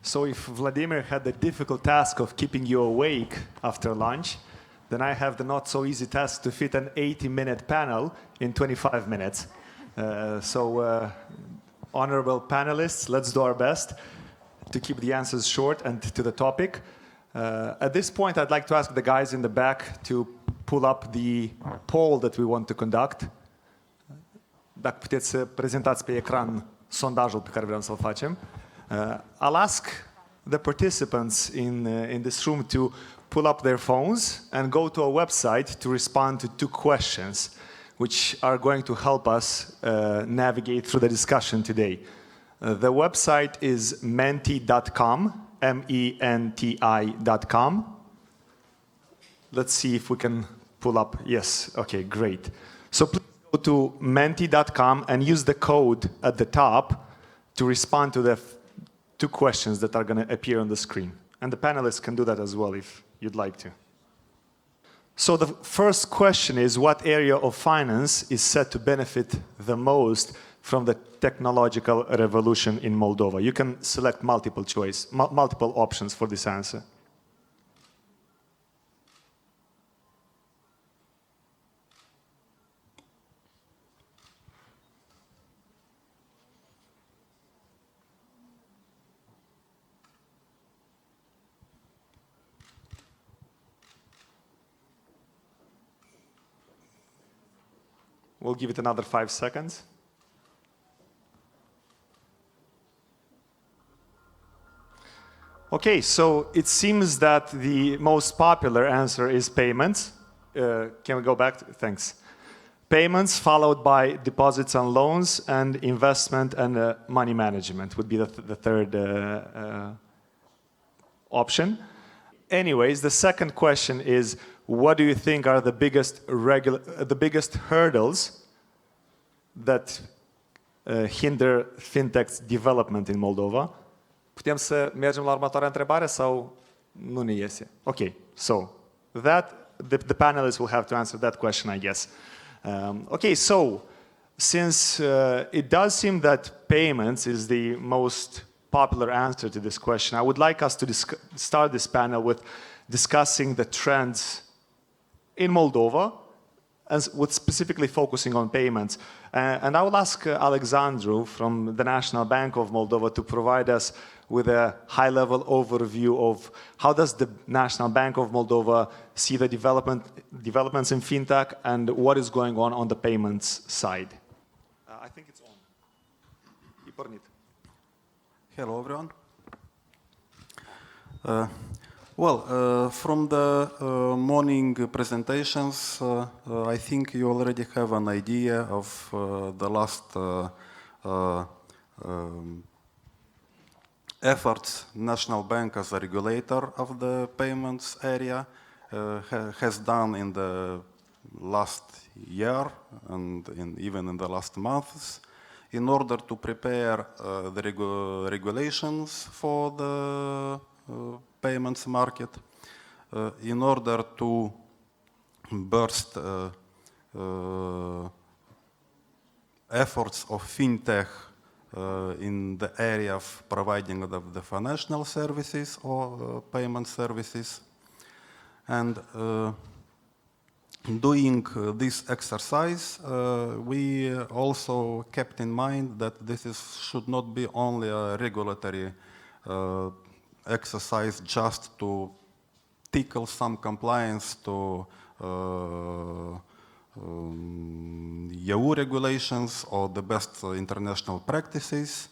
So if Vladimir had the difficult task of keeping you awake after lunch, then I have the not so easy task to fit an 80-minute panel in 25 minutes. Honorable panelists, let's do our best to keep the answers short and to the topic. At this point, I'd like to ask the guys in the back to pull up the poll that we want to conduct. Dacă puteți să prezentați pe ecran sondajul pe care vrem să-l facem. I'll ask the participants in this room to pull up their phones and go to a website to respond to 2 questions, which are going to help us navigate through the discussion today. The website is menti.com, MENTI.com. Let's see if we can pull up. Yes, okay, great. So please go to menti.com and use the code at the top to respond to the 2 questions that are going to appear on the screen. And the panelists can do that as well if you'd like to. So the first question is, what area of finance is set to benefit the most from the technological revolution in Moldova? You can select multiple options for this answer. We'll give it another 5 seconds. Okay, so it seems that the most popular answer is payments. Can we go back? Thanks. Payments followed by deposits and loans, and investment and money management would be the third option. Anyways, the second question is, what do you think are the biggest hurdles that hinder fintech's development in Moldova? Putem să mergem la următoarea întrebare sau nu ne iese? Okay, so the panelists will have to answer that question, I guess. Okay, so since it does seem that payments is the most popular answer to this question, I would like us to start this panel with discussing the trends in Moldova, and with specifically focusing on payments. And I will ask Alexandru from the National Bank of Moldova to provide us with a high-level overview of how does the National Bank of Moldova see the developments in fintech and what is going on the payments side. I think it's on. Hello, everyone. From the morning presentations, I think you already have an idea of the last efforts National Bank as a regulator of the payments area has done in the last year and even in the last months in order to prepare the regulations for the payments market, in order to burst efforts of fintech in the area of providing the financial services or payment services. And doing this exercise, we also kept in mind that this should not be only a regulatory exercise just to tickle some compliance to EU regulations or the best international practices.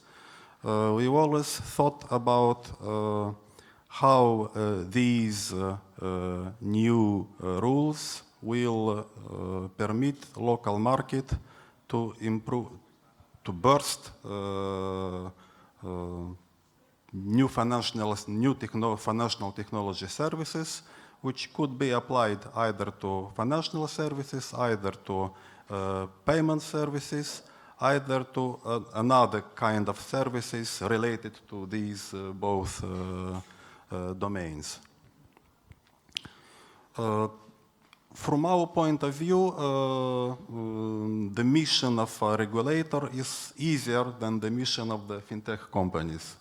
We always thought about how these new rules will permit local market to improve, to burst new financial technology services, which could be applied either to financial services, either to payment services, either to another kind of services related to these both domains. From our point of view, the mission of a regulator is easier than the mission of the fintech companies.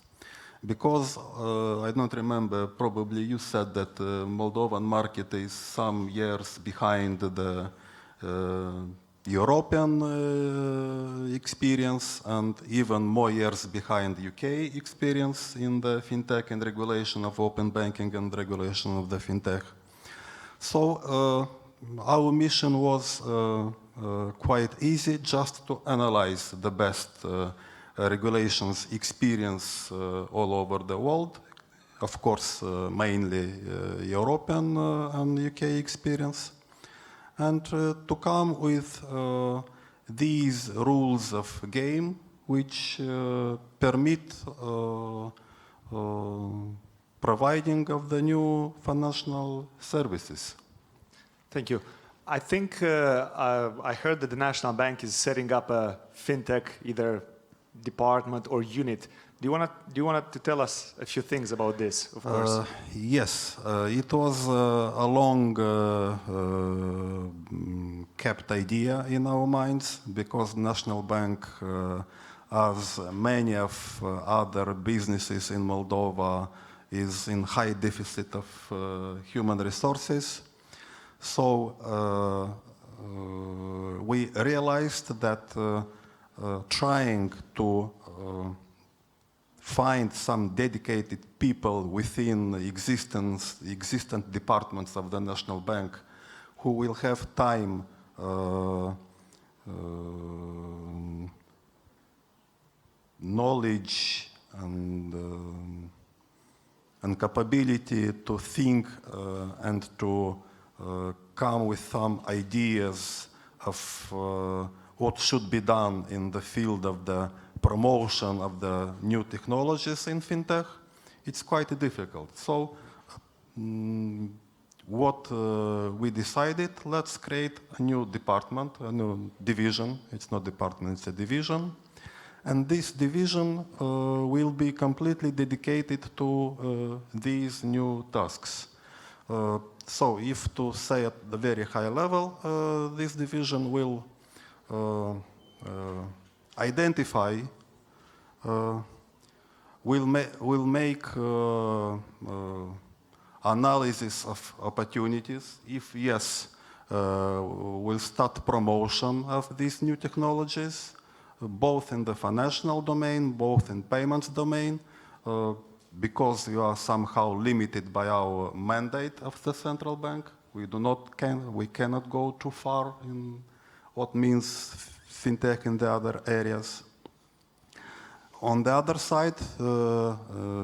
Because I don't remember, probably you said that the Moldovan market is some years behind the European experience and even more years behind UK experience in the fintech and regulation of open banking and regulation of the fintech. So our mission was quite easy, just to analyze the best regulations experience all over the world, of course mainly European and UK experience, and to come with these rules of game which permit providing of the new financial services. Thank you. I think I heard that the National Bank is setting up a fintech either department or unit. Do you want to tell us a few things about this? Of course. Yes, it was a long kept idea in our minds, because National Bank, as many of other businesses in Moldova, is in high deficit of human resources. So we realized that trying to find some dedicated people within existent departments of the National Bank who will have time, knowledge and capability to think and to come with some ideas of what should be done in the field of the promotion of the new technologies in fintech, it's quite difficult. So what we decided, let's create a new department, a new division. It's not department, it's a division. And this division will be completely dedicated to these new tasks. So if to say at the very high level, this division will identify, will make analysis of opportunities. If yes, we'll start promotion of these new technologies, both in the financial domain, both in payments domain, because we are somehow limited by our mandate of the central bank. We cannot go too far in what means fintech in the other areas. On the other side,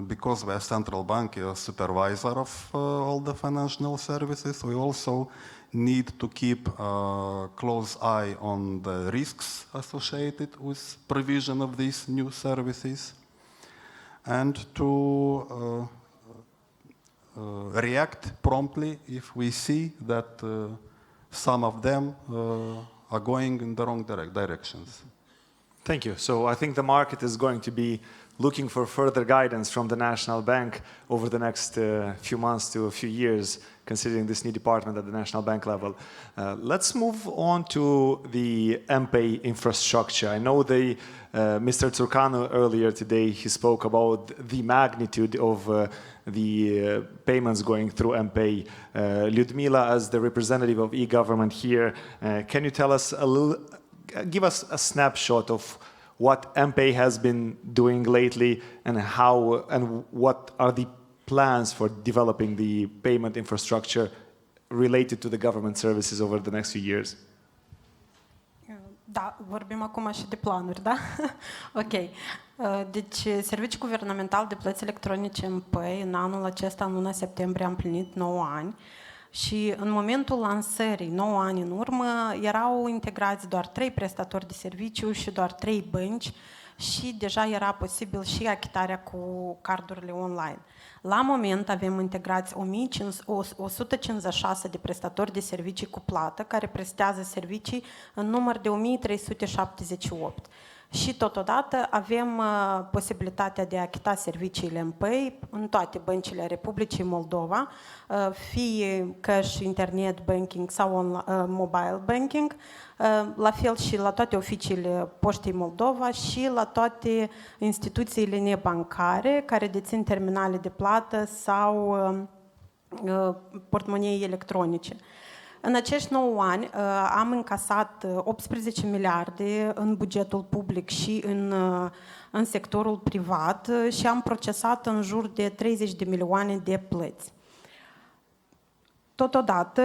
because we are central bank, a supervisor of all the financial services, we also need to keep a close eye on the risks associated with provision of these new services, and to react promptly if we see that some of them are going in the wrong directions. Thank you. So I think the market is going to be looking for further guidance from the National Bank over the next few months to a few years, considering this new department at the National Bank level. Let's move on to the MPay infrastructure. I know Mr. Țurcanu earlier today, he spoke about the magnitude of the payments going through MPay. Liudmila, as the representative of e-government here, can you tell us give us a snapshot of what MPay has been doing lately and how and what are the plans for developing the payment infrastructure related to the government services over the next few years? Da, vorbim acum și de planuri, da? Ok. Deci, Serviciul Guvernamental de Plăți Electronice MPay, în anul acesta, în luna septembrie, a împlinit 9 ani. Și în momentul lansării, 9 ani în urmă, erau integrați doar 3 prestatori de serviciu și doar 3 bănci și deja era posibil și achitarea cu cardurile online. La moment avem integrați 156 de prestatori de servicii cu plată care prestează servicii în număr de 1378. Și totodată avem posibilitatea de a achita serviciile MPay în toate băncile Republicii Moldova, fie cash, internet banking sau mobile banking, la fel și la toate oficiile Poștei Moldova și la toate instituțiile nebancare care dețin terminale de plată sau portmonii electronice. În acești 9 ani am încasat 18 miliarde în bugetul public și în sectorul privat și am procesat în jur de 30 de milioane de plăți. Totodată,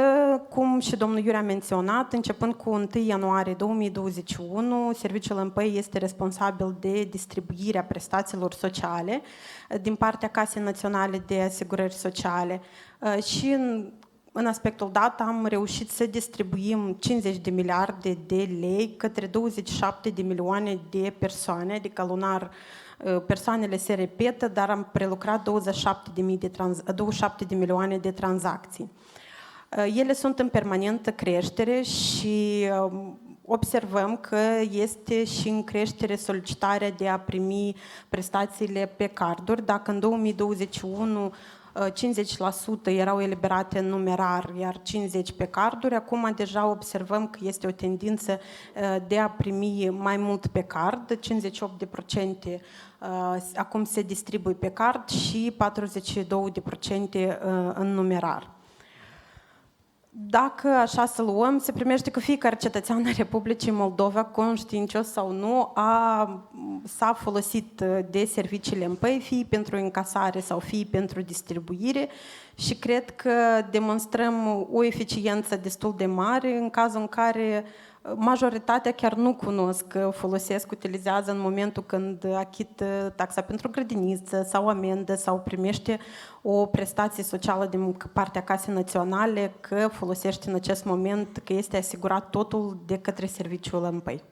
cum și domnul Iure a menționat, începând cu 1 ianuarie 2021, serviciul MPay este responsabil de distribuirea prestațiilor sociale din partea Casei Naționale de Asigurări Sociale și în aspectul dat am reușit să distribuim 50 de miliarde de lei către 27 de milioane de persoane, adică lunar persoanele se repetă, dar am prelucrat 27 de milioane de tranzacții. Ele sunt în permanentă creștere și observăm că este și în creștere solicitarea de a primi prestațiile pe carduri. Dacă în 2021 50% erau eliberate în numerar, iar 50% pe carduri. Acum deja observăm că este o tendință de a primi mai mult pe card, 58% acum se distribuie pe card și 42% în numerar. Dacă așa să luăm, se primește că fiecare cetățean al Republicii Moldova, conștiincios sau nu, s-a folosit de serviciile MPay, fie pentru încasare sau fie pentru distribuire și cred că demonstrăm o eficiență destul de mare în cazul în care majoritatea chiar nu cunosc, folosesc, utilizează în momentul când achită taxa pentru grădiniță sau amendă sau primește o prestație socială din partea Casei Naționale, că folosește în acest moment, că este asigurat totul de către serviciul MPay.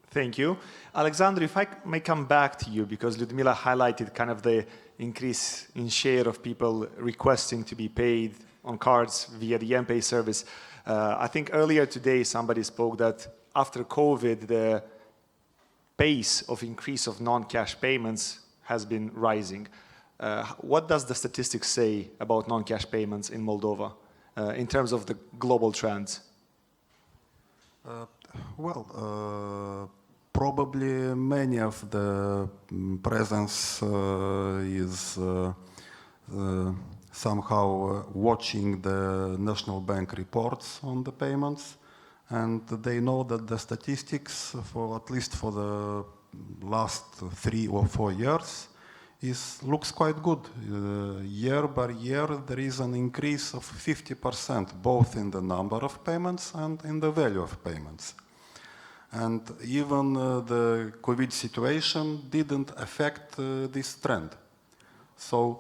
Thank you. Alexandru, if I may come back to you, because Liudmila highlighted kind of the increase in share of people requesting to be paid on cards via the MPay service. I think earlier today somebody spoke that after COVID, the pace of increase of non-cash payments has been rising. What does the statistics say about non-cash payments in Moldova in terms of the global trends? Probably many of the presence is somehow watching the National Bank reports on the payments, and they know that the statistics, for at least for the last 3 or 4 years, looks quite good. Year by year, there is an increase of 50%, both in the number of payments and in the value of payments. And even the COVID situation didn't affect this trend. So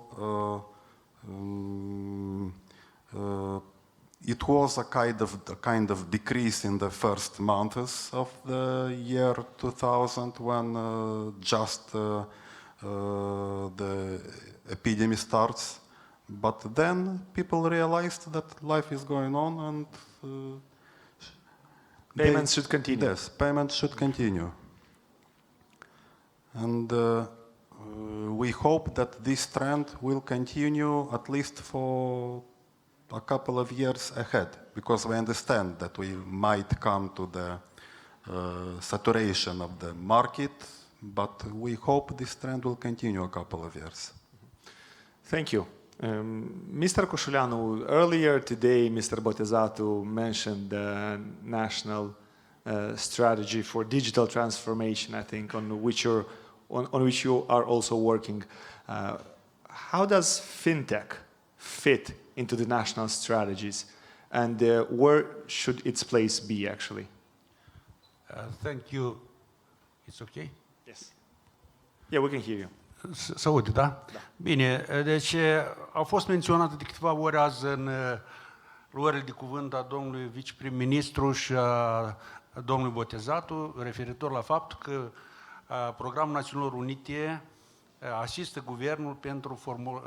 it was a kind of decrease in the first months of the year 2000 when just the epidemic starts. But then people realized that life is going on and payments should continue. Yes, payments should continue. And we hope that this trend will continue at least for a couple of years ahead, because we understand that we might come to the saturation of the market, but we hope this trend will continue a couple of years. Thank you. Mr. Coșuleanu, earlier today, Mr. Botezatu mentioned the national strategy for digital transformation, I think, on which you are also working. How does fintech fit into the national strategies, and where should its place be, actually? Thank you. It's okay? Yes. Yeah, we can hear you. Se aude, da? Da. Bine, deci au fost menționate de câteva ori azi în luările de cuvânt a domnului viceprim-ministru și a domnului Botezatu, referitor la faptul că Programul Națiunilor Unite asistă guvernul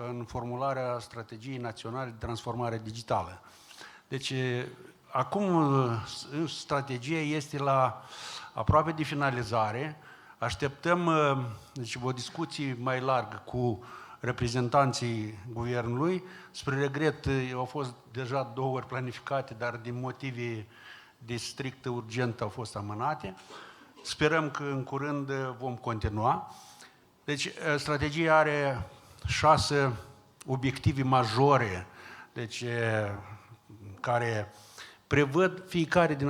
în formularea strategiei naționale de transformare digitală. Deci, acum strategia este la aproape de finalizare. Așteptăm deci, o discuție mai largă cu reprezentanții guvernului. Spre regret, au fost deja 2 ori planificate, dar din motive de strictă urgentă au fost amânate. Sperăm că în curând vom continua. Deci, strategia are 6 obiective majore, deci, care prevăd fiecare din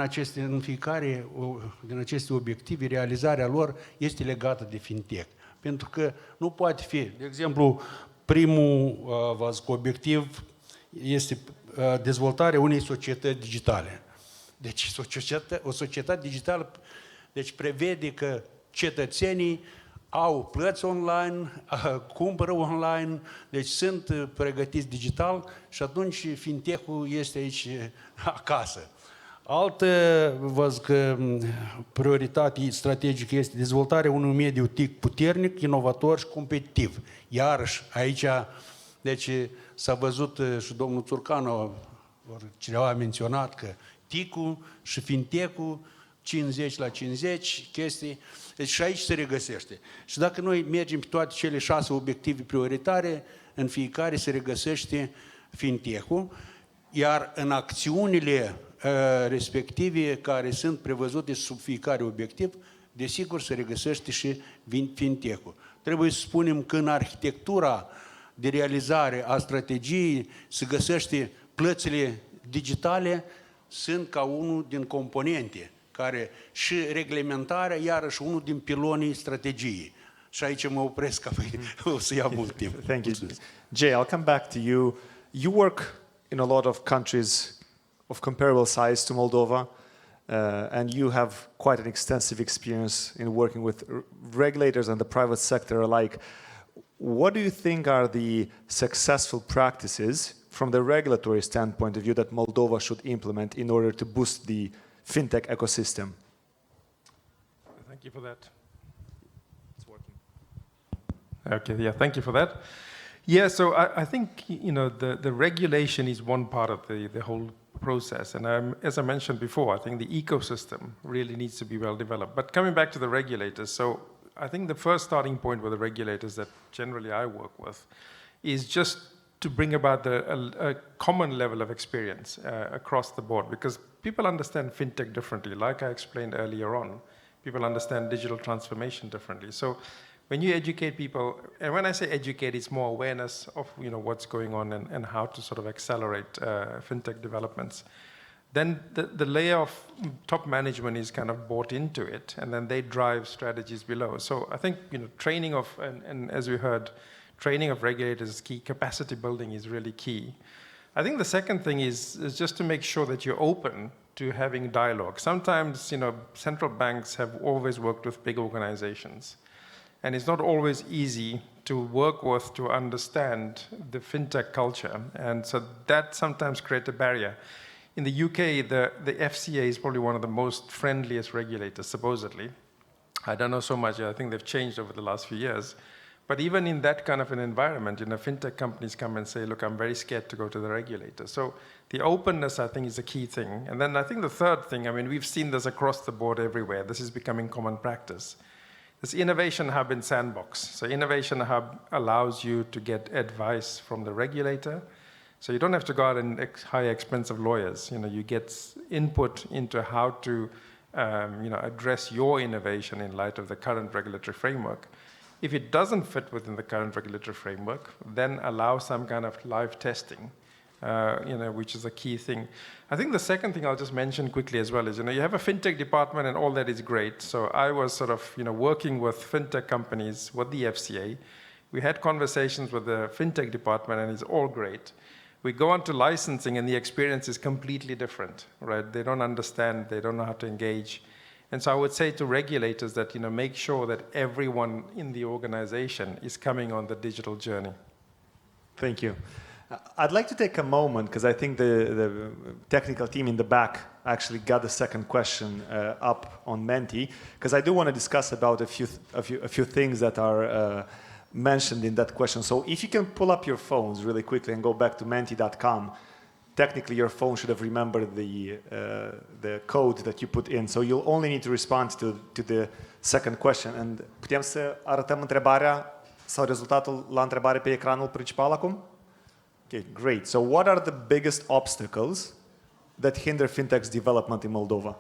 aceste obiective, realizarea lor este legată de fintech. Pentru că nu poate fi, de exemplu, primul obiectiv este dezvoltarea unei societăți digitale. Deci o societate digitală deci prevede că cetățenii au plăți online, cumpără online, deci sunt pregătiți digital și atunci fintech-ul este aici acasă. Altă, văd că prioritate strategică este dezvoltarea unui mediu TIC puternic, inovator și competitiv. Iarăși, aici, deci s-a văzut și domnul Țurcanu, cineva a menționat că TIC-ul și fintech-ul 50 la 50 chestii, deci și aici se regăsește. Și dacă noi mergem pe toate cele 6 obiective prioritare, în fiecare se regăsește fintech-ul, iar în acțiunile respective care sunt prevăzute sub fiecare obiectiv, desigur se regăsește și fintech-ul. Trebuie să spunem că în arhitectura de realizare a strategiei se găsește plățile digitale, sunt ca unul din componente, care și reglementarea, iarăși unul din pilonii strategiei. Și aici mă opresc, că o să ia mult timp. Thank you. Jay, I'll come back to you. You work in a lot of countries of comparable size to Moldova, and you have quite an extensive experience in working with regulators and the private sector alike. What do you think are the successful practices from the regulatory standpoint of view that Moldova should implement in order to boost the fintech ecosystem? Thank you for that. It's working. Okay, yeah, thank you for that. Yeah, so I think, you know, the regulation is one part of the whole process. And as I mentioned before, I think the ecosystem really needs to be well developed. But coming back to the regulators, so I think the first starting point with the regulators that generally I work with is just to bring about a common level of experience across the board, because people understand fintech differently. Like I explained earlier on, people understand digital transformation differently. So when you educate people, and when I say educate, it's more awareness of, you know, what's going on and how to sort of accelerate fintech developments. Then the layer of top management is kind of bought into it, and then they drive strategies below. So I think, you know, training of, and as we heard, training of regulators is key. Capacity building is really key. I think the second thing is just to make sure that you're open to having dialogue. Sometimes, you know, central banks have always worked with big organizations, and it's not always easy to work with, to understand the fintech culture, and so that sometimes creates a barrier. In the UK, the FCA is probably one of the most friendliest regulators, supposedly. I don't know so much. I think they've changed over the last few years. But even in that kind of an environment, you know, fintech companies come and say, look, I'm very scared to go to the regulator. So the openness, I think, is a key thing. And then I think the third thing, I mean, we've seen this across the board everywhere. This is becoming common practice. This Innovation Hub and Sandbox. So Innovation Hub allows you to get advice from the regulator. So you don't have to go out and hire expensive lawyers. You know, you get input into how to, you know, address your innovation in light of the current regulatory framework. If it doesn't fit within the current regulatory framework, then allow some kind of live testing, you know, which is a key thing. I think the second thing I'll just mention quickly as well is, you know, you have a fintech department and all that is great. So I was sort of, you know, working with fintech companies with the FCA. We had conversations with the fintech department and it's all great. We go on to licensing and the experience is completely different, right? They don't understand, they don't know how to engage. And so I would say to regulators that, you know, make sure that everyone in the organization is coming on the digital journey. Thank you. I'd like to take a moment, because I think the technical team in the back actually got the second question up on Menti, because I do want to discuss about a few things that are mentioned in that question. So if you can pull up your phones really quickly and go back to menti.com, technically your phone should have remembered the code that you put in. So you'll only need to respond to the second question. And putem să arătăm întrebarea sau rezultatul la întrebare pe ecranul principal acum? Okay, great. So what are the biggest obstacles that hinder fintech's development in Moldova?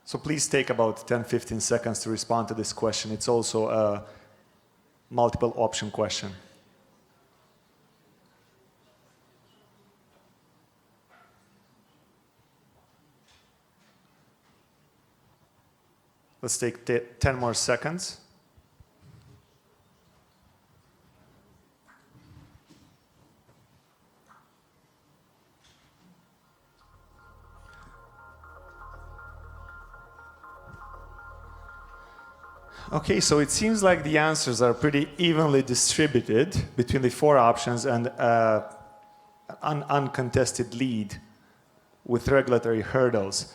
So please take about 10-15 seconds to respond to this question. It's also a multiple option question. Let's take 10 more seconds. Okay, so it seems like the answers are pretty evenly distributed between the 4 options and an uncontested lead with regulatory hurdles.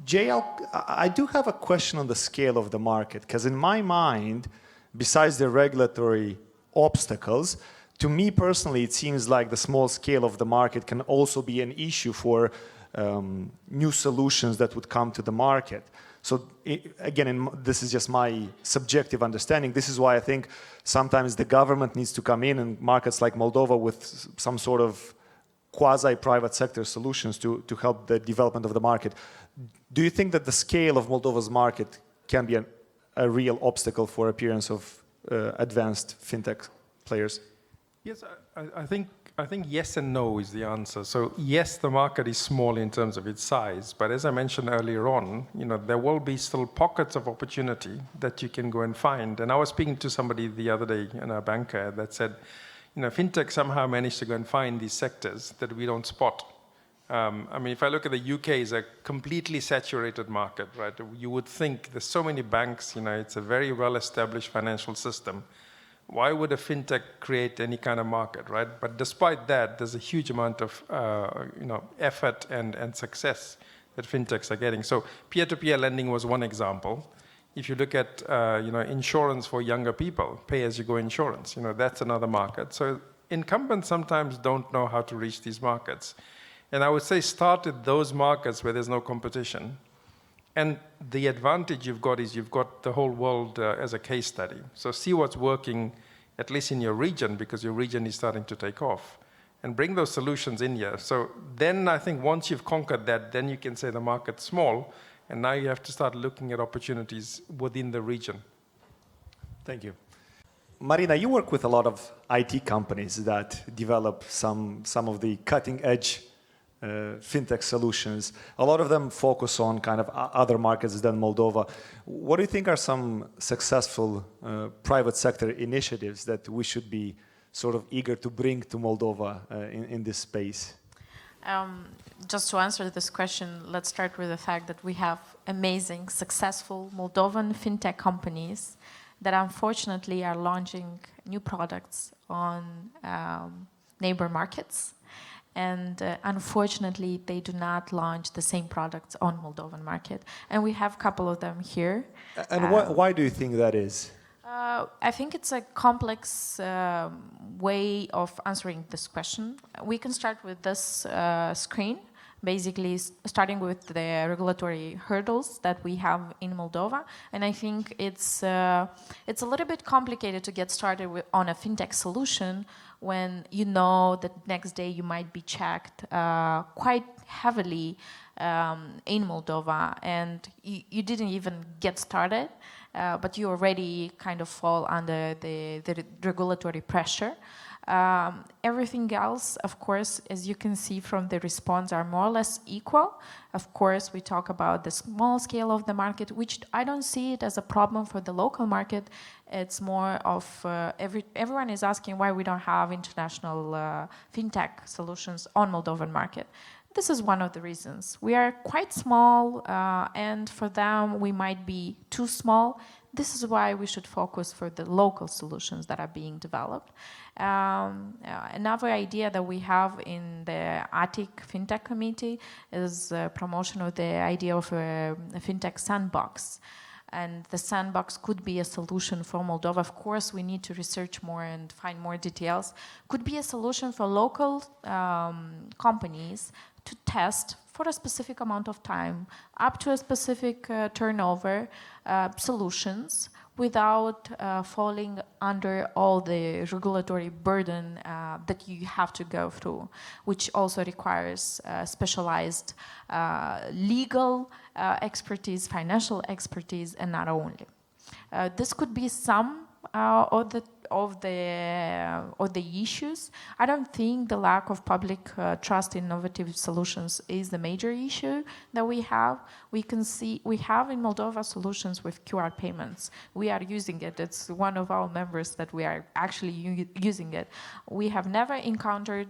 Jay, I do have a question on the scale of the market, because in my mind, besides the regulatory obstacles, to me personally, it seems like the small scale of the market can also be an issue for new solutions that would come to the market. So again, this is just my subjective understanding. This is why I think sometimes the government needs to come in markets like Moldova with some sort of quasi-private sector solutions to help the development of the market. Do you think that the scale of Moldova's market can be a real obstacle for appearance of advanced fintech players? Yes, I think yes and no is the answer. So yes, the market is small in terms of its size, but as I mentioned earlier on, there will be still pockets of opportunity that you can go and find. And I was speaking to somebody the other day, a banker, that said, fintech somehow managed to go and find these sectors that we don't spot. I mean, if I look at the UK, it's a completely saturated market, right? You would think there's so many banks, it's a very well-established financial system. Why would a fintech create any kind of market, right? But despite that, there's a huge amount of effort and success that fintechs are getting. So peer-to-peer lending was one example. If you look at insurance for younger people, pay-as-you-go insurance, that's another market. So incumbents sometimes don't know how to reach these markets. And I would say start at those markets where there's no competition. And the advantage you've got is you've got the whole world as a case study. So see what's working, at least in your region, because your region is starting to take off. And bring those solutions in here. So then I think once you've conquered that, then you can say the market's small, and now you have to start looking at opportunities within the region. Thank you. Marina, you work with a lot of IT companies that develop some of the cutting-edge fintech solutions. A lot of them focus on kind of other markets than Moldova. What do you think are some successful private sector initiatives that we should be sort of eager to bring to Moldova in this space? Just to answer this question, let's start with the fact that we have amazing, successful Moldovan fintech companies that unfortunately are launching new products on neighbor markets. And unfortunately, they do not launch the same products on Moldovan market. And we have a couple of them here. And why do you think that is? I think it's a complex way of answering this question. We can start with this screen, basically starting with the regulatory hurdles that we have in Moldova. And I think it's a little bit complicated to get started on a fintech solution when you know that next day you might be checked quite heavily in Moldova, and you didn't even get started, but you already kind of fall under the regulatory pressure. Everything else, of course, as you can see from the response, are more or less equal. Of course, we talk about the small scale of the market, which I don't see it as a problem for the local market. It's more of everyone is asking why we don't have international fintech solutions on Moldovan market. This is one of the reasons. We are quite small, and for them, we might be too small. This is why we should focus for the local solutions that are being developed. Another idea that we have in the ATIC Fintech Committee is promotion of the idea of a fintech sandbox. and the sandbox could be a solution for Moldova. Of course, we need to research more and find more details. Could be a solution for local companies to test for a specific amount of time, up to a specific turnover, solutions without falling under all the regulatory burden that you have to go through, which also requires specialized legal expertise, financial expertise, and not only. This could be some of the issues. I don't think the lack of public trust in innovative solutions is the major issue that we have. We can see we have in Moldova solutions with QR payments. We are using it. It's one of our members that we are actually using it. We have never encountered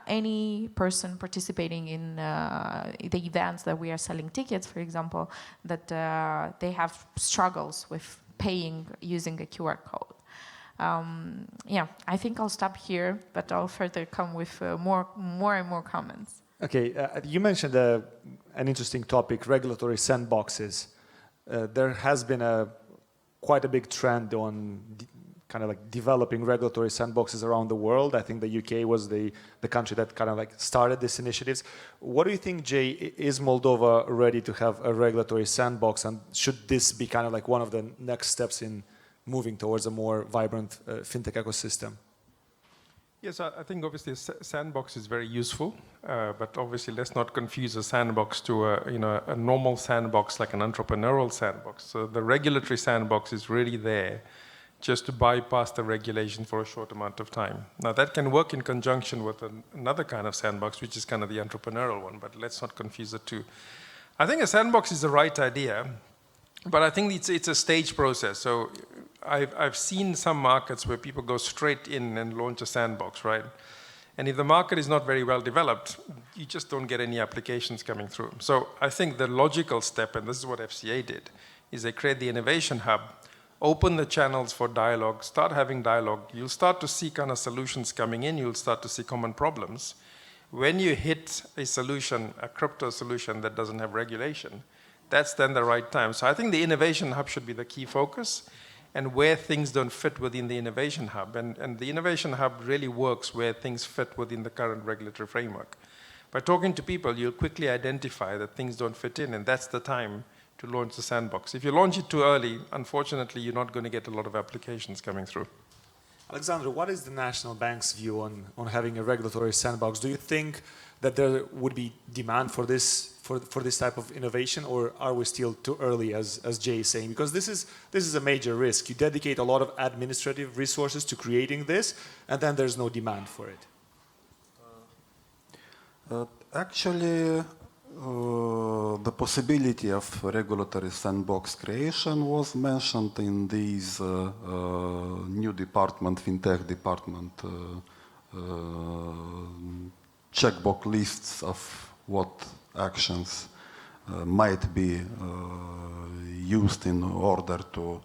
any person participating in the events that we are selling tickets, for example, that they have struggles with paying using a QR code. Yeah, I think I'll stop here, but I'll further come with more and more comments. Okay, you mentioned an interesting topic, regulatory sandboxes. There has been quite a big trend on kind of like developing regulatory sandboxes around the world. I think the UK was the country that kind of like started these initiatives. What do you think, Jay, is Moldova ready to have a regulatory sandbox, and should this be kind of like one of the next steps in moving towards a more vibrant fintech ecosystem? Yes, I think obviously a sandbox is very useful, but obviously let's not confuse a sandbox to a normal sandbox like an entrepreneurial sandbox. So the regulatory sandbox is really there just to bypass the regulation for a short amount of time. Now that can work in conjunction with another kind of sandbox, which is kind of the entrepreneurial one, but let's not confuse the two. I think a sandbox is the right idea, but I think it's a stage process. So I've seen some markets where people go straight in and launch a sandbox, right? And if the market is not very well developed, you just don't get any applications coming through. So I think the logical step, and this is what FCA did, is they create the innovation hub, open the channels for dialogue, start having dialogue. You'll start to see kind of solutions coming in. You'll start to see common problems. When you hit a solution, a crypto solution that doesn't have regulation, that's then the right time. So I think the innovation hub should be the key focus, and where things don't fit within the innovation hub. And the innovation hub really works where things fit within the current regulatory framework. By talking to people, you'll quickly identify that things don't fit in, and that's the time to launch the sandbox. If you launch it too early, unfortunately, you're not going to get a lot of applications coming through. Alexandru, what is the National Bank's view on having a regulatory sandbox? Do you think that there would be demand for this type of innovation, or are we still too early, as Jay is saying? Because this is a major risk. You dedicate a lot of administrative resources to creating this, and then there's no demand for it. Actually, the possibility of regulatory sandbox creation was mentioned in these new department, Fintech department, checkbox lists of what actions might be used in order to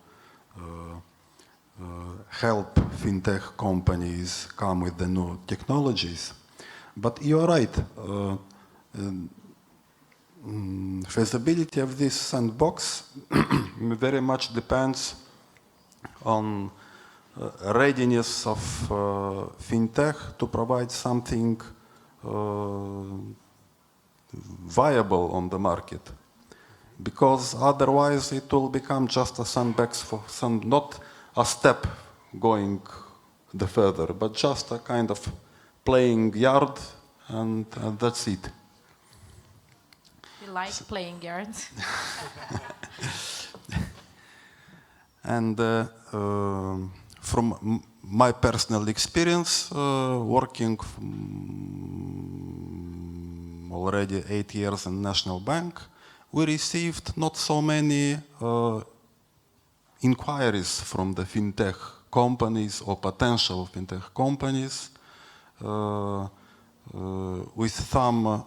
help fintech companies come with the new technologies. But you're right. Feasibility of this sandbox very much depends on readiness of fintech to provide something viable on the market, because otherwise it will become just a sandbox for some, not a step going the further, but just a kind of playing yard, and that's it. We like playing yards. And from my personal experience, working already 8 years in National Bank, we received not so many inquiries from the fintech companies or potential fintech companies with some,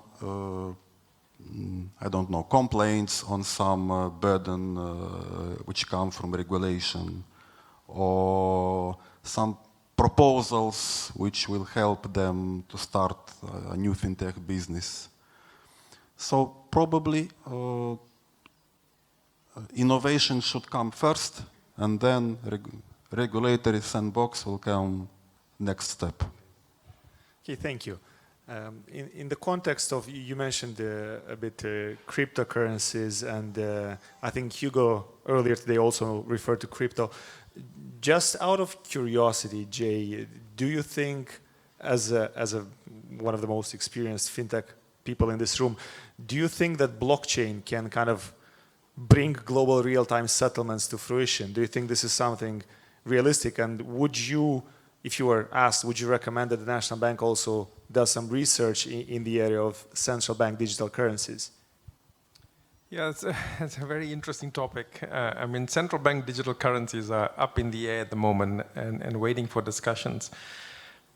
I don't know, complaints on some burden which come from regulation, or some proposals which will help them to start a new fintech business. So probably innovation should come first, and then regulatory sandbox will come next step. Okay, thank you. In the context of, you mentioned a bit cryptocurrencies, and I think Hugo earlier today also referred to crypto. Just out of curiosity, Jay, do you think, as one of the most experienced fintech people in this room, do you think that blockchain can kind of bring global real-time settlements to fruition? Do you think this is something realistic? And would you, if you were asked, would you recommend that the National Bank also does some research in the area of central bank digital currencies? Yeah, it's a very interesting topic. I mean, central bank digital currencies are up in the air at the moment and waiting for discussions.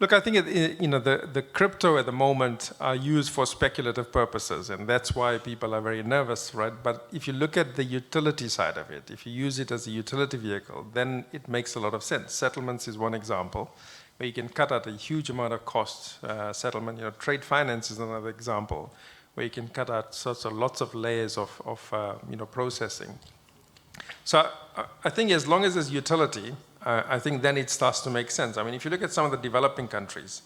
Look, I think the crypto at the moment are used for speculative purposes, and that's why people are very nervous, right? But if you look at the utility side of it, if you use it as a utility vehicle, then it makes a lot of sense. Settlements is one example, where you can cut out a huge amount of cost. Settlement, trade finance is another example, where you can cut out lots of layers of processing. So I think as long as there's utility, I think then it starts to make sense. I mean, if you look at some of the developing countries,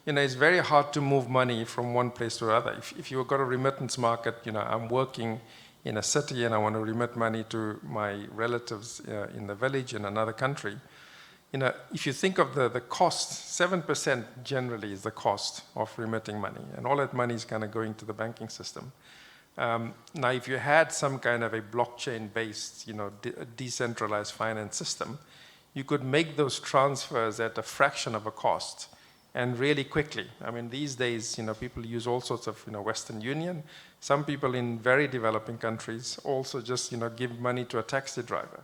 it's very hard to move money from one place to another. If you've got a remittance market, I'm working in a city and I want to remit money to my relatives in the village in another country, if you think of the cost, 7% generally is the cost of remitting money, and all that money is kind of going to the banking system. Now, if you had some kind of a blockchain-based, decentralized finance system, you could make those transfers at a fraction of a cost and really quickly. I mean, these days, people use all sorts of, Western Union. Some people in very developing countries also just, give money to a taxi driver.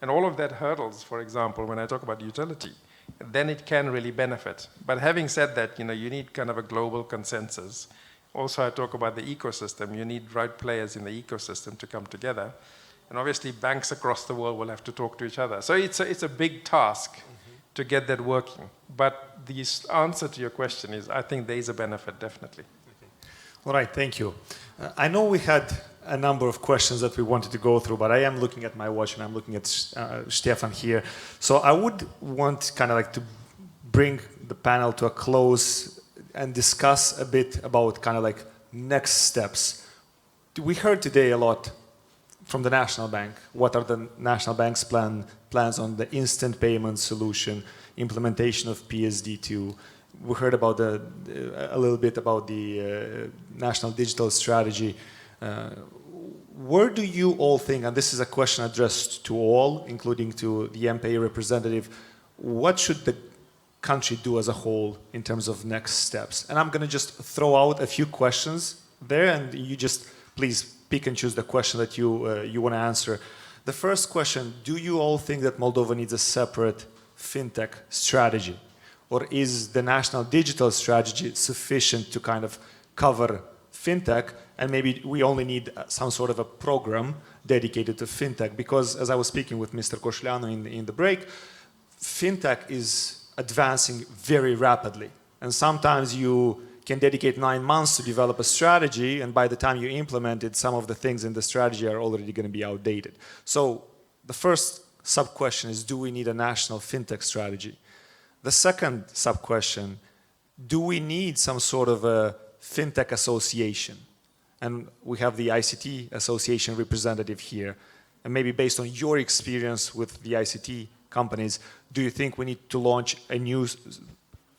And all of that hurdles, for example, when I talk about utility, then it can really benefit. But having said that, you need kind of a global consensus. Also, I talk about the ecosystem. You need right players in the ecosystem to come together. And obviously, banks across the world will have to talk to each other. So it's a big task to get that working. But the answer to your question is, I think there is a benefit, definitely. All right, thank you. I know we had a number of questions that we wanted to go through, but I am looking at my watch and I'm looking at Stefan here. So I would want kind of like to bring the panel to a close and discuss a bit about kind of like next steps. We heard today a lot from the National Bank. What are the National Bank's plans on the instant payment solution, implementation of PSD2? We heard about a little bit about the National Digital Strategy. Where do you all think, and this is a question addressed to all, including to the MPay representative, what should the country do as a whole in terms of next steps? And I'm going to just throw out a few questions there, and you just please pick and choose the question that you want to answer. The first question, do you all think that Moldova needs a separate fintech strategy? Or is the national digital strategy sufficient to kind of cover fintech, and maybe we only need some sort of a program dedicated to fintech? Because as I was speaking with Mr. Coșuleanu in the break, fintech is advancing very rapidly. And sometimes you can dedicate 9 months to develop a strategy, and by the time you implement it, some of the things in the strategy are already going to be outdated. So the first sub-question is, do we need a national fintech strategy? The second sub-question, do we need some sort of a fintech association? And we have the ICT association representative here. And maybe based on your experience with the ICT companies, do you think we need to launch a new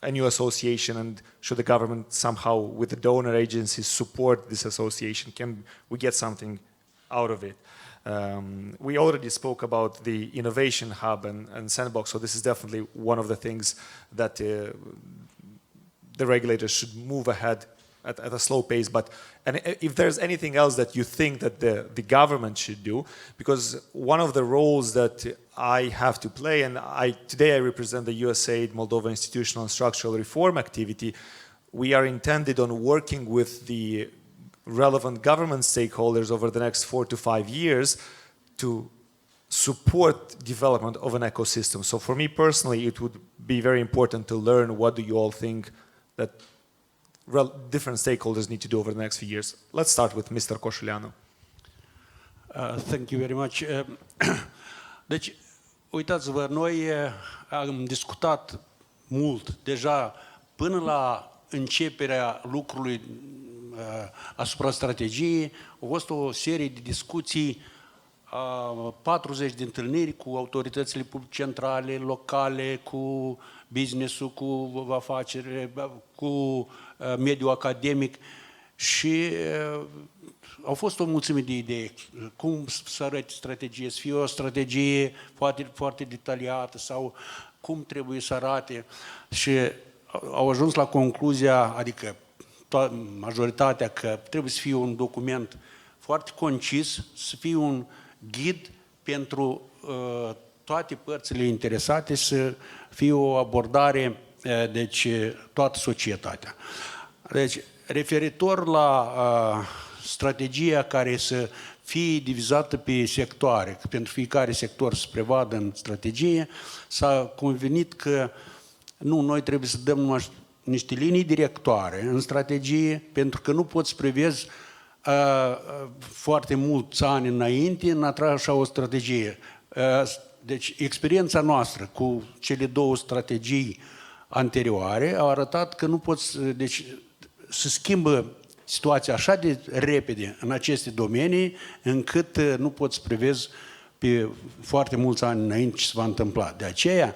association, and should the government somehow, with the donor agencies, support this association? Can we get something out of it? We already spoke about the innovation hub and sandbox, so this is definitely one of the things that the regulators should move ahead at a slow pace. But if there's anything else that you think that the government should do, because one of the roles that I have to play, and today I represent the USAID Moldova Institutional and Structural Reform activity, we are intended on working with the relevant government stakeholders over the next 4 to 5 years to support development of an ecosystem. So for me personally, it would be very important to learn what do you all think that different stakeholders need to do over the next few years. Let's start with Mr. Coșuleanu. Thank you very much. Deci, uitați-vă, noi am discutat mult deja până la începerea lucrului asupra strategiei. A fost o serie de discuții, 40 de întâlniri cu autoritățile publice centrale, locale, cu business-ul, cu afacerile, cu mediul academic și au fost o mulțime de idei. Cum să arăte strategie, să fie o strategie foarte, foarte detaliată sau cum trebuie să arate. Și au ajuns la concluzia, adică majoritatea, că trebuie să fie un document foarte concis, să fie un ghid pentru toate părțile interesate, să fie o abordare, deci toată societatea. Deci, referitor la strategia care să fie divizată pe sectoare, că pentru fiecare sector să prevadă în strategie, s-a convenit că nu, noi trebuie să dăm numai niște linii directoare în strategie, pentru că nu poți prevezi foarte mulți ani înainte în așa o strategie. Deci, experiența noastră cu cele două strategii anterioare a arătat că nu poți, deci, se schimbă situația așa de repede în aceste domenii, încât nu poți prevezi pe foarte mulți ani înainte ce se va întâmpla. De aceea,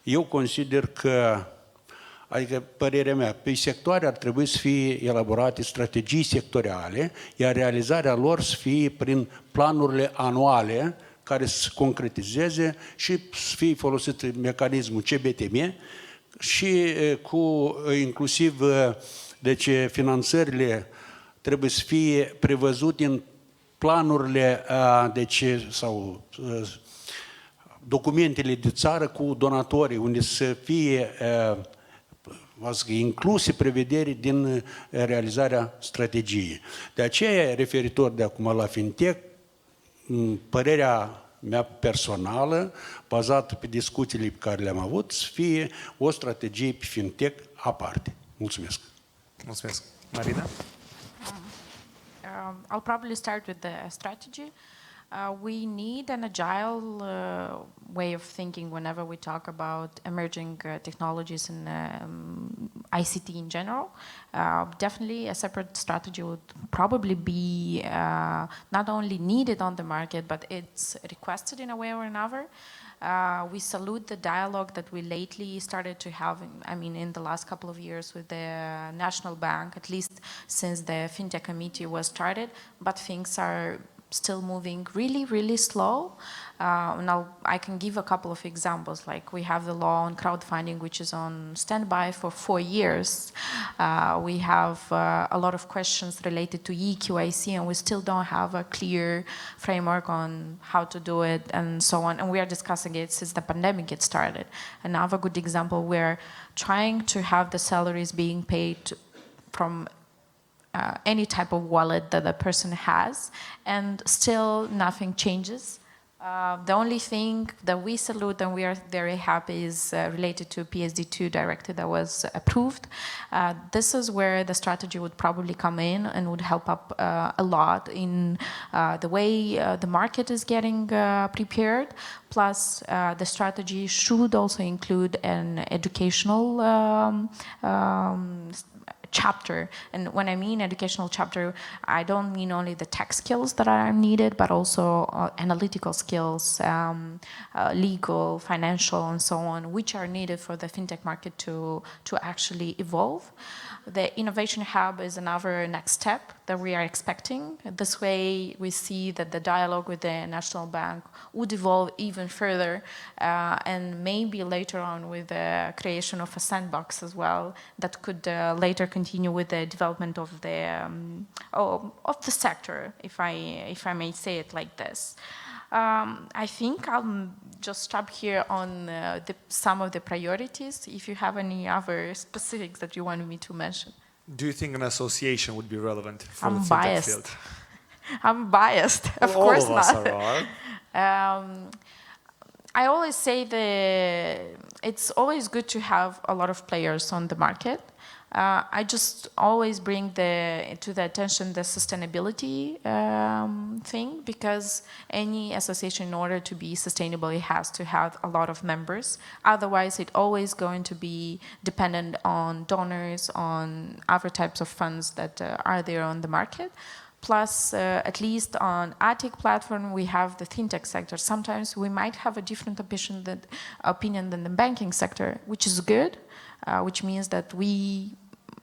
eu consider că, adică părerea mea, pe sectoare ar trebui să fie elaborate strategii sectoriale, iar realizarea lor să fie prin planurile anuale care să se concretizeze și să fie folosit mecanismul CBTM și cu inclusiv deci finanțările trebuie să fie prevăzute în planurile deci, sau documentele de țară cu donatorii, unde să fie incluse prevederi din realizarea strategiei. De aceea, referitor de acum la Fintech, părerea mea personală, bazată pe discuțiile pe care le-am avut, să fie o strategie pe Fintech aparte. Mulțumesc! Mulțumesc. Marina? I'll probably start with the strategy. We need an agile way of thinking whenever we talk about emerging technologies and ICT in general. Definitely a separate strategy would probably be not only needed on the market, but it's requested in a way or another. We salute the dialogue that we lately started to have, in the last couple of years with the National Bank, at least since the FinTech committee was started, but things are still moving really, really slow. Now, I can give a couple of examples, like we have the law on crowdfunding, which is on standby for 4 years. We have a lot of questions related to EQIC, and we still don't have a clear framework on how to do it and so on. And we are discussing it since the pandemic get started. Another good example, we're trying to have the salaries being paid from any type of wallet that a person has, and still nothing changes. The only thing that we salute and we are very happy is related to PSD2 directive that was approved. This is where the strategy would probably come in and would help up a lot in the way the market is getting prepared. Plus, the strategy should also include an educational chapter. And when I mean educational chapter, I don't mean only the tech skills that are needed, but also analytical skills, legal, financial, and so on, which are needed for the fintech market to actually evolve. The Innovation Hub is another next step that we are expecting. This way, we see that the dialogue with the National Bank would evolve even further, and maybe later on with the creation of a sandbox as well that could later continue with the development of the sector, if I may say it like this. I think I'll just stop here on some of the priorities. If you have any other specifics that you wanted me to mention. Do you think an association would be relevant for I'm the fintech biased. field? I'm biased. Of All course of us not. are. I always say it's always good to have a lot of players on the market. I just always bring to the attention the sustainability thing, because any association, in order to be sustainable, it has to have a lot of members. Otherwise, it's always going to be dependent on donors, on other types of funds that are there on the market. Plus, at least on ATIC platform, we have the fintech sector. Sometimes we might have a different opinion than the banking sector, which is good, which means that we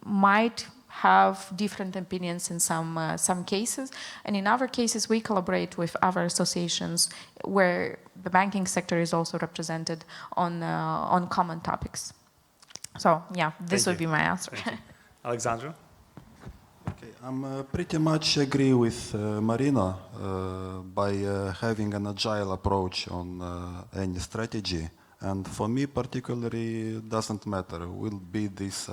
might have different opinions in some cases. And in other cases, we collaborate with other associations where the banking sector is also represented on common topics. So, yeah, this would be my answer. Alexandru? Okay, I'm pretty much agree with Marina by having an agile approach on any strategy. And for me, particularly, it doesn't matter. Will be this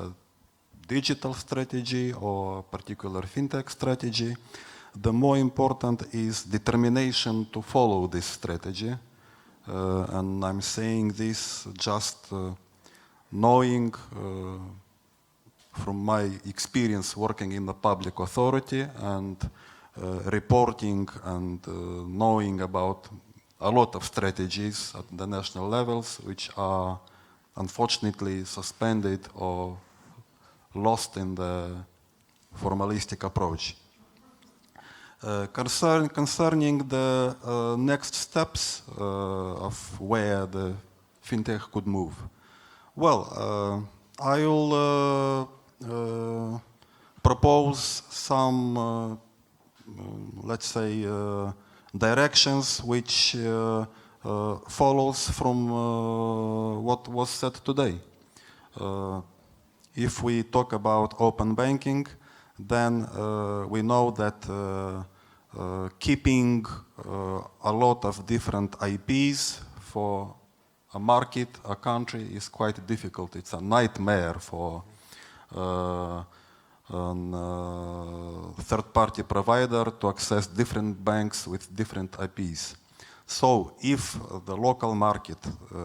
digital strategy or particular fintech strategy. The more important is determination to follow this strategy. And I'm saying this just knowing from my experience working in the public authority and reporting and knowing about a lot of strategies at the national levels which are unfortunately suspended or lost in the formalistic approach. Concerning the next steps of where the fintech could move, well, I will propose some, let's say, directions which follows from what was said today. If we talk about open banking, then we know that keeping a lot of different IPs for a market, a country, is quite difficult. It's a nightmare for a third-party provider to access different banks with different IPs. So if the local market,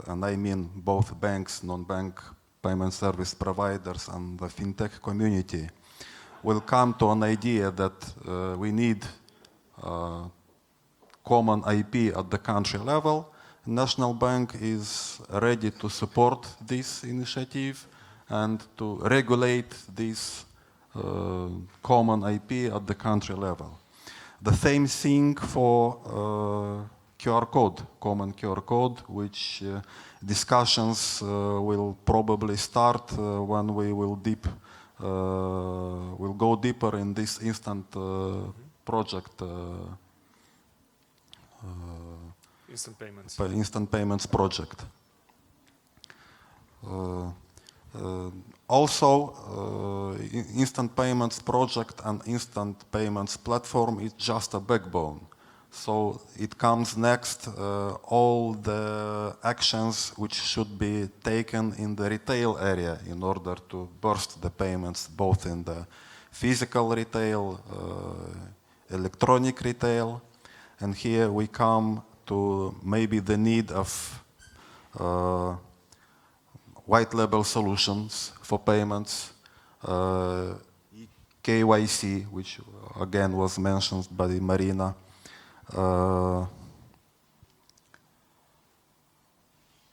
and I mean both banks, non-bank payment service providers, and the fintech community, will come to an idea that we need common IP at the country level, National Bank is ready to support this initiative and to regulate this common IP at the country level. The same thing for QR code, common QR code, which discussions will probably start when we will go deeper in this instant project. Instant payments project. Also, instant payments project and instant payments platform is just a backbone. So it comes next all the actions which should be taken in the retail area in order to burst the payments both in the physical retail, electronic retail, and here we come to maybe the need of white label solutions for payments, KYC, which again was mentioned by Marina.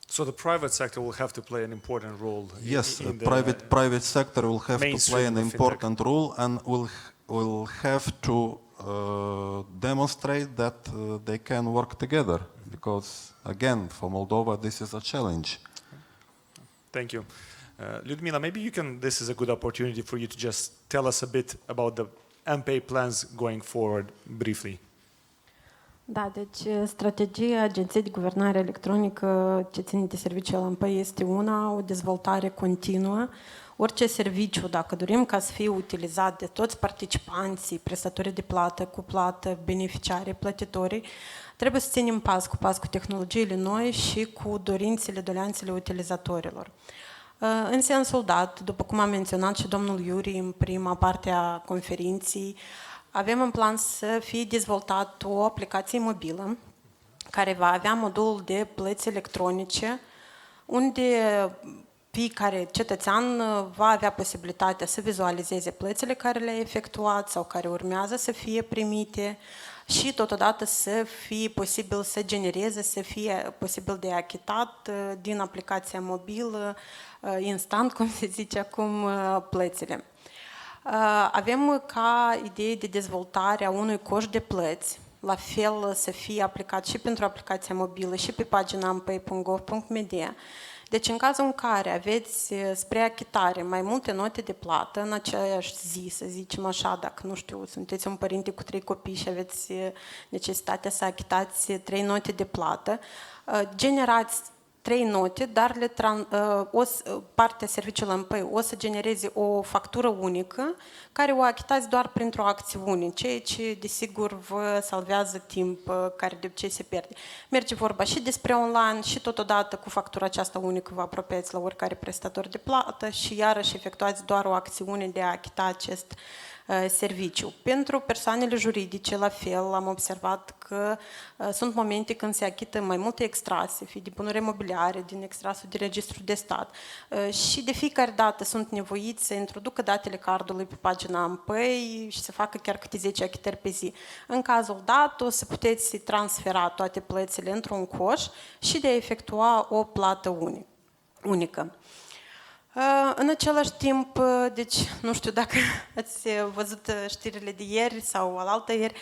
So the private sector will have to play an important role. Yes, in private sector will have to play an important role and will have to demonstrate that they can work together, because again, for Moldova, this is a challenge. Thank you. Liudmila, maybe this is a good opportunity for you to just tell us a bit about the MPay plans going forward, briefly. Da, deci strategia Agenției de Guvernare Electronică ce ține de serviciul MPay este o dezvoltare continuă. Orice serviciu, dacă dorim ca să fie utilizat de toți participanții, prestatorii de plată, cu plată, beneficiarii, plătitorii, trebuie să ținem pas cu tehnologiile noi și cu dorințele, doleanțele utilizatorilor. În sensul dat, după cum a menționat și domnul Iuri în prima parte a conferinței, avem în plan să fie dezvoltat o aplicație mobilă care va avea modulul de plăți electronice, unde fiecare cetățean va avea posibilitatea să vizualizeze plățile care le-a efectuat sau care urmează să fie primite și totodată să fie posibil să genereze, să fie posibil de achitat din aplicația mobilă, instant, cum se zice acum, plățile. Avem ca idee de dezvoltare a unui coș de plăți, la fel să fie aplicat și pentru aplicația mobilă și pe pagina mpay.gov.md. Deci în cazul în care aveți spre achitare mai multe note de plată în aceeași zi, să zicem așa, dacă nu știu, sunteți un părinte cu 3 copii și aveți necesitatea să achitați 3 note de plată, generați 3 note, dar partea serviciului MPay o să genereze o factură unică care o achitați doar printr-o acțiune, ceea ce desigur vă salvează timp care de obicei se pierde. Merge vorba și despre online și totodată cu factura aceasta unică vă apropiați la oricare prestator de plată și iarăși efectuați doar o acțiune de a achita acest serviciu. Pentru persoanele juridice, la fel, am observat că sunt momente când se achită mai multe extrase, fie de bunuri imobiliare, din extrasul de registru de stat și de fiecare dată sunt nevoiți să introducă datele cardului pe pagina MPay și să facă chiar câte 10 achitări pe zi. În cazul dat, o să puteți transfera toate plățile într-un coș și de a efectua o plată unică. În același timp, deci nu știu dacă ați văzut știrile de ieri sau alaltă ieri,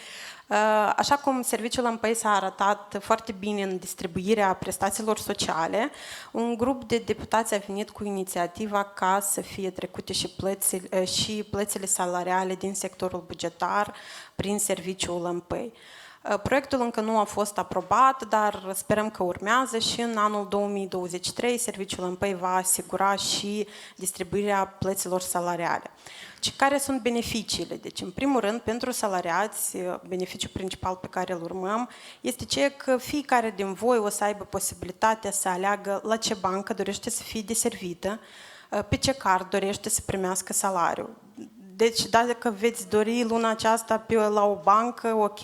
așa cum serviciul MPay s-a arătat foarte bine în distribuirea prestațiilor sociale, un grup de deputați a venit cu inițiativa ca să fie trecute și plățile salariale din sectorul bugetar prin serviciul MPay. Proiectul încă nu a fost aprobat, dar sperăm că urmează și în anul 2023 serviciul MPay va asigura și distribuirea plăților salariale. Și care sunt beneficiile? Deci, în primul rând, pentru salariați, beneficiul principal pe care îl urmăm este ceea că fiecare din voi o să aibă posibilitatea să aleagă la ce bancă dorește să fie deservită, pe ce card dorește să primească salariul. Deci, dacă veți dori luna aceasta la o bancă, ok.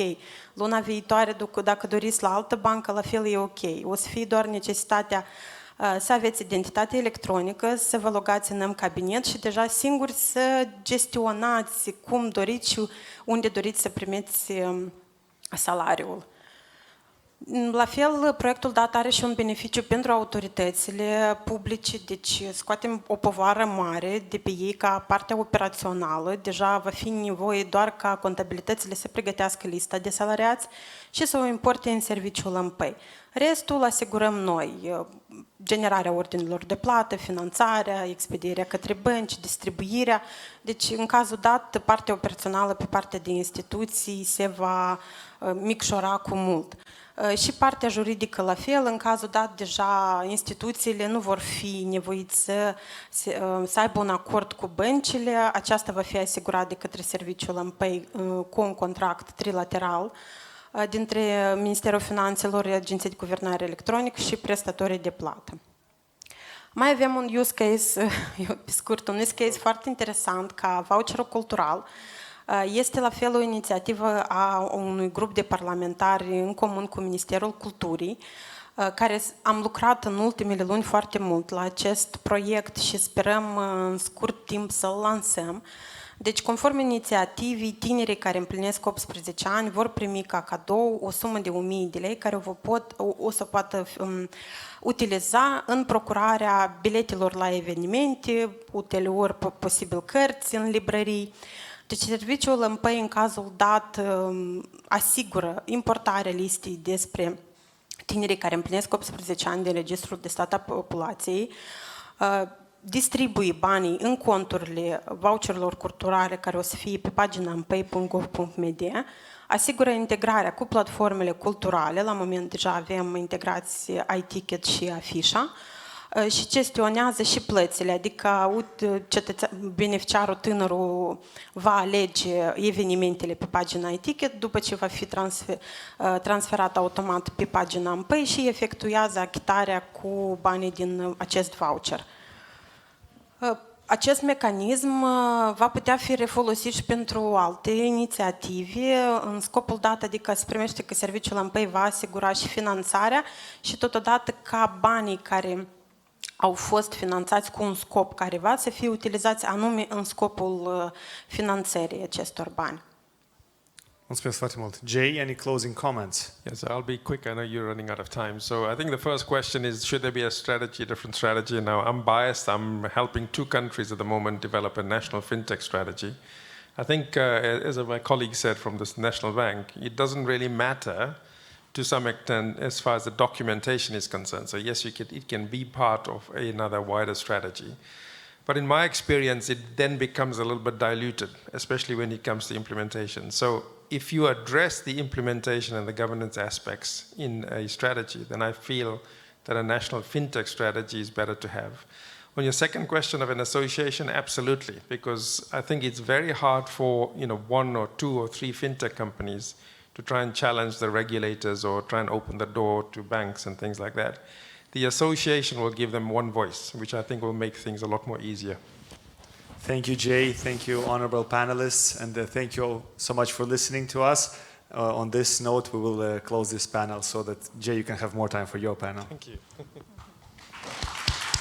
Luna viitoare, dacă doriți la altă bancă, la fel e ok. O să fie doar necesitatea să aveți identitate electronică, să vă logați în cabinet și deja singuri să gestionați cum doriți și unde doriți să primiți salariul. La fel, proiectul dat are și un beneficiu pentru autoritățile publice, deci scoatem o povară mare de pe ei ca partea operațională. Deja va fi nevoie doar ca contabilitățile să pregătească lista de salariați și să o importe în serviciul MPay. Restul asigurăm noi, generarea ordinilor de plată, finanțarea, expedierea către bănci, distribuirea. Deci, în cazul dat, partea operațională pe partea de instituții se va micșora cu mult. Și partea juridică la fel, în cazul dat deja instituțiile nu vor fi nevoiți să aibă un acord cu băncile, aceasta va fi asigurată de către serviciul MPay cu un contract trilateral dintre Ministerul Finanțelor, Agenția de Guvernare Electronică și prestatorii de plată. Mai avem un use case, pe scurt, un use case foarte interesant ca voucherul cultural. Este la fel o inițiativă a unui grup de parlamentari în comun cu Ministerul Culturii, care am lucrat în ultimele luni foarte mult la acest proiect și sperăm în scurt timp să-l lansăm. Deci, conform inițiativii, tinerii care împlinesc 18 ani vor primi ca cadou o sumă de 1000 de lei care o să poată utiliza în procurarea biletelor la evenimente, ulterior posibil cărți în librării. Deci serviciul MPay în cazul dat asigură importarea listei despre tinerii care împlinesc 18 ani din Registrul de Stat a Populației, distribuie banii în conturile voucherilor culturale care o să fie pe pagina mpay.gov.md, asigură integrarea cu platformele culturale, la moment deja avem integrați iTicket și Afișa, și gestionează și plățile, adică beneficiarul tânărul va alege evenimentele pe pagina iTicket după ce va fi transferat automat pe pagina MPay și efectuează achitarea cu banii din acest voucher. Acest mecanism va putea fi refolosit și pentru alte inițiative în scopul dat, adică se primește că serviciul MPay va asigura și finanțarea și totodată ca banii care au fost finanțați cu un scop careva să fie utilizați anume în scopul finanțării acestor bani. Mulțumesc foarte mult. Jay, any closing comments? Yes, I'll be quick. I know you're running out of time. So I think the first question is, should there be a strategy, a different strategy? Now, I'm biased. I'm helping 2 countries at the moment develop a national fintech strategy. I think, as my colleague said from this national bank, it doesn't really matter to some extent as far as the documentation is concerned. So yes, it can be part of another wider strategy. But in my experience, it then becomes a little bit diluted, especially when it comes to implementation. So if you address the implementation and the governance aspects in a strategy, then I feel that a national fintech strategy is better to have. On your second question of an association, absolutely, because I think it's very hard for 1 or 2 or 3 fintech companies to try and challenge the regulators or try and open the door to banks and things like that. The association will give them one voice, which I think will make things a lot more easier. Thank you, Jay. Thank you, honorable panelists. And thank you all so much for listening to us. On this note, we will close this panel so that, Jay, you can have more time for your panel. Thank you.